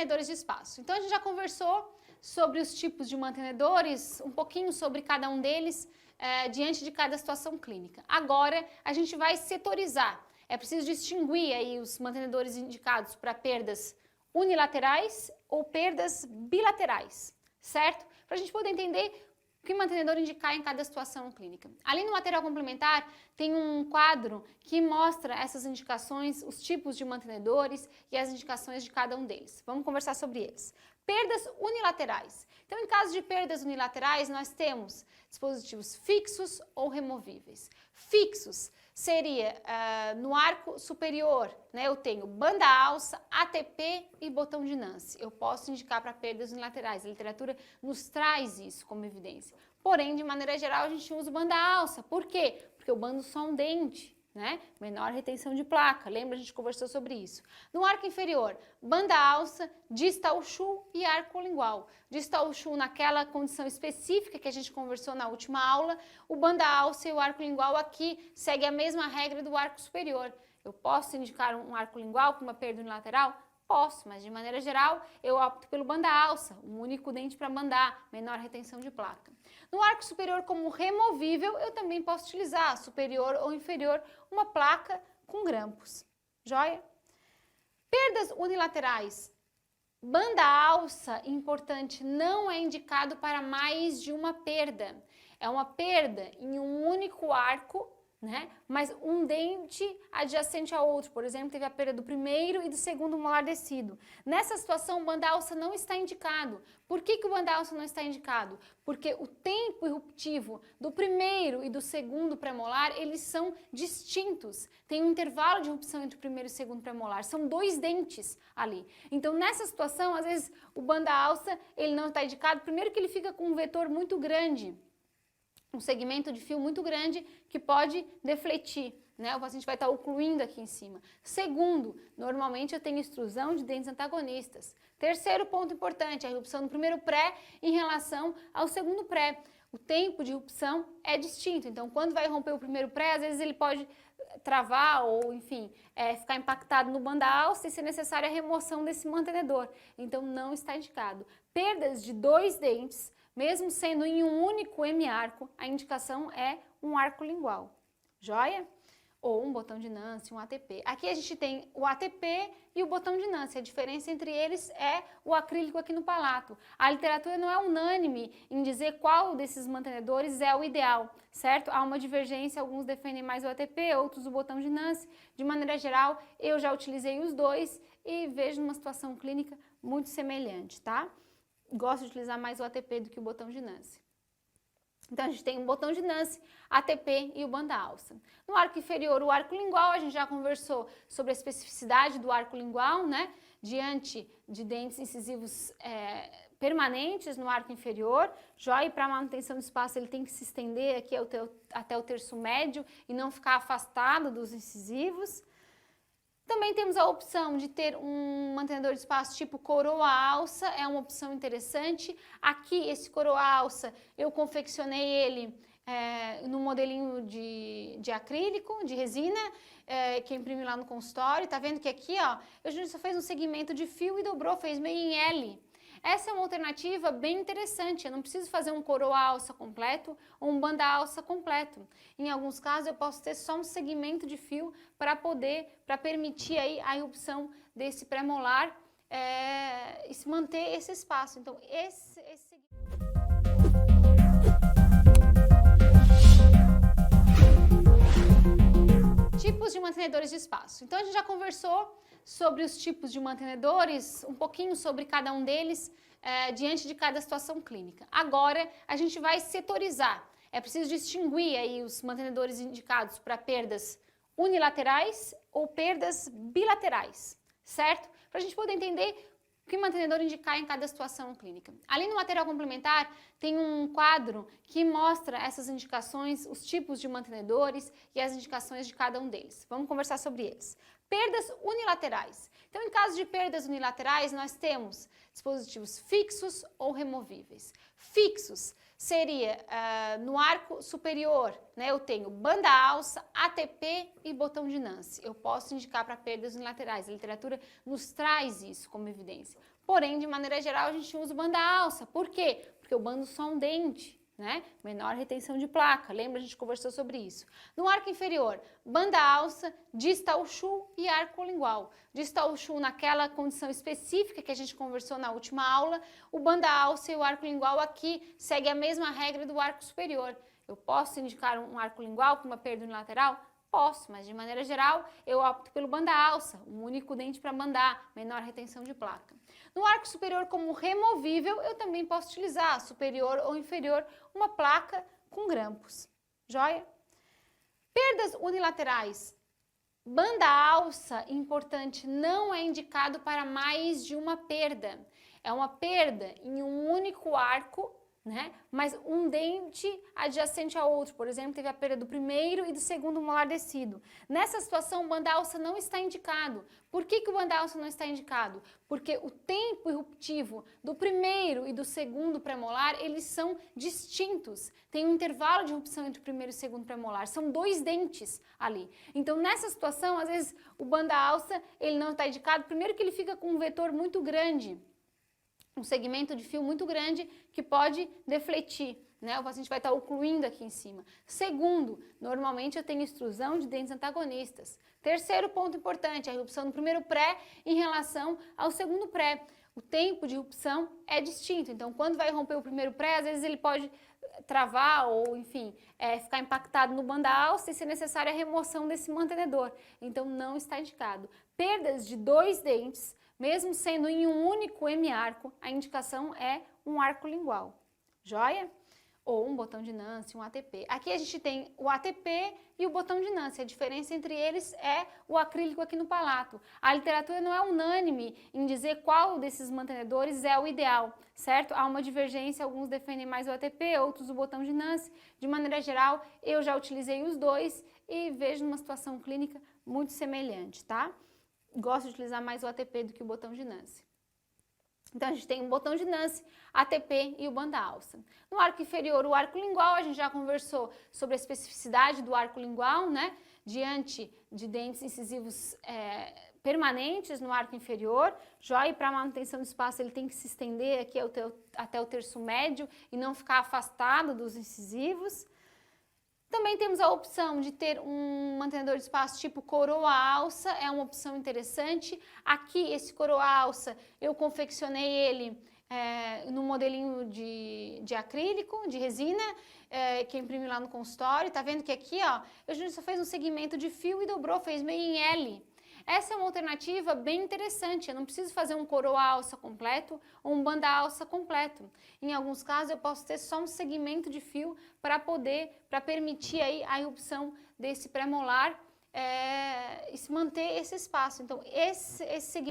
mantenedores de espaço. Então, a gente já conversou sobre os tipos de mantenedores, um pouquinho sobre cada um deles, diante de cada situação clínica. Agora, a gente vai setorizar. É preciso distinguir aí os mantenedores indicados para perdas unilaterais ou perdas bilaterais, certo? Para a gente poder entender que mantenedor indicar em cada situação clínica. Ali no material complementar tem um quadro que mostra essas indicações, os tipos de mantenedores e as indicações de cada um deles. Vamos conversar sobre eles. Perdas unilaterais. Então, em caso de perdas unilaterais, nós temos dispositivos fixos ou removíveis. Fixos seria no arco superior, né? Eu tenho banda alça, ATP e botão de Nance. Eu posso indicar para perdas unilaterais. A literatura nos traz isso como evidência. Porém, de maneira geral, a gente usa banda alça. Por quê? Porque eu bando só um dente, né? Menor retenção de placa. Lembra? A gente conversou sobre isso. No arco inferior, banda alça, distal chu e arco lingual. Distal chu naquela condição específica que a gente conversou na última aula. O banda alça e o arco lingual aqui segue a mesma regra do arco superior. Eu posso indicar um arco lingual para uma perda unilateral? Posso, mas de maneira geral eu opto pelo banda alça, um único dente para bandar, menor retenção de placa. No arco superior como removível, eu também posso utilizar, superior ou inferior, uma placa com grampos. Joia? Perdas unilaterais. Banda alça, importante, não é indicado para mais de uma perda. É uma perda em um único arco, né? Mas um dente adjacente ao outro. Por exemplo, teve a perda do primeiro e do segundo molar descido. Nessa situação, o banda alça não está indicado. Por que o banda alça não está indicado? Porque o tempo irruptivo do primeiro e do segundo premolar, eles são distintos. Tem um intervalo de irrupção entre o primeiro e o segundo premolar. São dois dentes ali. Então, nessa situação, às vezes, o banda alça, ele não está indicado. Primeiro que ele fica com um vetor muito grande, um segmento de fio muito grande que pode defletir, né? O paciente vai estar ocluindo aqui em cima. Segundo, normalmente eu tenho extrusão de dentes antagonistas. Terceiro ponto importante, a irrupção do primeiro pré em relação ao segundo pré. O tempo de irrupção é distinto, então quando vai romper o primeiro pré, às vezes ele pode travar ou, enfim, ficar impactado no banda alça e ser necessária a remoção desse mantenedor. Então não está indicado. Perdas de dois dentes, mesmo sendo em um único hemiarco, a indicação é um arco lingual. Joia? Ou um botão de Nance, um ATP. Aqui a gente tem o ATP e o botão de Nance. A diferença entre eles é o acrílico aqui no palato. A literatura não é unânime em dizer qual desses mantenedores é o ideal, certo? Há uma divergência, alguns defendem mais o ATP, outros o botão de Nance. De maneira geral, eu já utilizei os dois e vejo uma situação clínica muito semelhante, tá? Gosto de utilizar mais o ATP do que o botão de Nance. Então, a gente tem o botão de Nance, ATP e o banda alça. No arco inferior, o arco lingual, a gente já conversou sobre a especificidade do arco lingual, né? Diante de dentes incisivos permanentes no arco inferior, joia, e para manutenção do espaço ele tem que se estender aqui até o terço médio e não ficar afastado dos incisivos. Também temos a opção de ter um mantenedor de espaço tipo coroa alça, é uma opção interessante. Aqui, esse coroa alça, eu confeccionei ele no modelinho de acrílico, de resina, que eu imprimi lá no consultório. Tá vendo que aqui, ó, a gente só fez um segmento de fio e dobrou, fez meio em L. Essa é uma alternativa bem interessante, eu não preciso fazer um coroa alça completo ou um banda alça completo. Em alguns casos eu posso ter só um segmento de fio para permitir aí a irrupção desse pré-molar e se manter esse espaço. Então, tipos de mantenedores de espaço. Então, a gente já conversou sobre os tipos de mantenedores, um pouquinho sobre cada um deles, diante de cada situação clínica. Agora, a gente vai setorizar. É preciso distinguir aí os mantenedores indicados para perdas unilaterais ou perdas bilaterais, certo? Para a gente poder entender que mantenedor indicar em cada situação clínica. Ali no material complementar tem um quadro que mostra essas indicações, os tipos de mantenedores e as indicações de cada um deles. Vamos conversar sobre eles. Perdas unilaterais. Então, em caso de perdas unilaterais, nós temos dispositivos fixos ou removíveis. Fixos seria no arco superior, né? Eu tenho banda alça, ATP e botão de Nance. Eu posso indicar para perdas unilaterais. A literatura nos traz isso como evidência. Porém, de maneira geral, a gente usa banda alça. Por quê? Porque eu bando só um dente, né? Menor retenção de placa. Lembra? A gente conversou sobre isso. No arco inferior, banda alça, distal chu e arco lingual. Distal chu naquela condição específica que a gente conversou na última aula. O banda alça e o arco lingual aqui segue a mesma regra do arco superior. Eu posso indicar um arco lingual com uma perda unilateral? Posso, mas de maneira geral eu opto pelo banda alça, um único dente para bandar, menor retenção de placa. No arco superior como removível, eu também posso utilizar, superior ou inferior, uma placa com grampos. Joia? Perdas unilaterais. Banda alça, importante, não é indicado para mais de uma perda. É uma perda em um único arco, né? Mas um dente adjacente ao outro, por exemplo, teve a perda do primeiro e do segundo molar descido. Nessa situação, o banda alça não está indicado. Por que o banda alça não está indicado? Porque o tempo irruptivo do primeiro e do segundo premolar, eles são distintos. Tem um intervalo de irrupção entre o primeiro e o segundo premolar. São dois dentes ali. Então, nessa situação, às vezes, o banda alça, ele não está indicado. Primeiro que ele fica com um vetor muito grande, um segmento de fio muito grande que pode defletir, né? O paciente vai estar ocluindo aqui em cima. Segundo, normalmente eu tenho extrusão de dentes antagonistas. Terceiro ponto importante, a irrupção do primeiro pré em relação ao segundo pré. O tempo de irrupção é distinto, então quando vai romper o primeiro pré, às vezes ele pode travar ou, enfim, ficar impactado no banda alça e ser necessária a remoção desse mantenedor. Então não está indicado. Perdas de dois dentes, mesmo sendo em um único hemiarco, a indicação é um arco lingual. Joia? Ou um botão de Nance, um ATP. Aqui a gente tem o ATP e o botão de Nance. A diferença entre eles é o acrílico aqui no palato. A literatura não é unânime em dizer qual desses mantenedores é o ideal, certo? Há uma divergência, alguns defendem mais o ATP, outros o botão de Nance. De maneira geral, eu já utilizei os dois e vejo numa situação clínica muito semelhante, tá? Gosto de utilizar mais o ATP do que o botão de Nance. Então, a gente tem o botão de Nance, ATP e o banda alça. No arco inferior, o arco lingual, a gente já conversou sobre a especificidade do arco lingual, né? Diante de dentes incisivos permanentes no arco inferior, joia, e para manutenção do espaço ele tem que se estender aqui até o terço médio e não ficar afastado dos incisivos. Também temos a opção de ter um mantenedor de espaço tipo coroa alça, é uma opção interessante. Aqui, esse coroa alça, eu confeccionei ele no modelinho de acrílico, de resina, que eu imprimi lá no consultório. Tá vendo que aqui, ó, a gente só fez um segmento de fio e dobrou, fez meio em L. Essa é uma alternativa bem interessante, eu não preciso fazer um coroa alça completo ou um banda alça completo. Em alguns casos eu posso ter só um segmento de fio para permitir aí a irrupção desse pré-molar e se manter esse espaço. Então esse segmento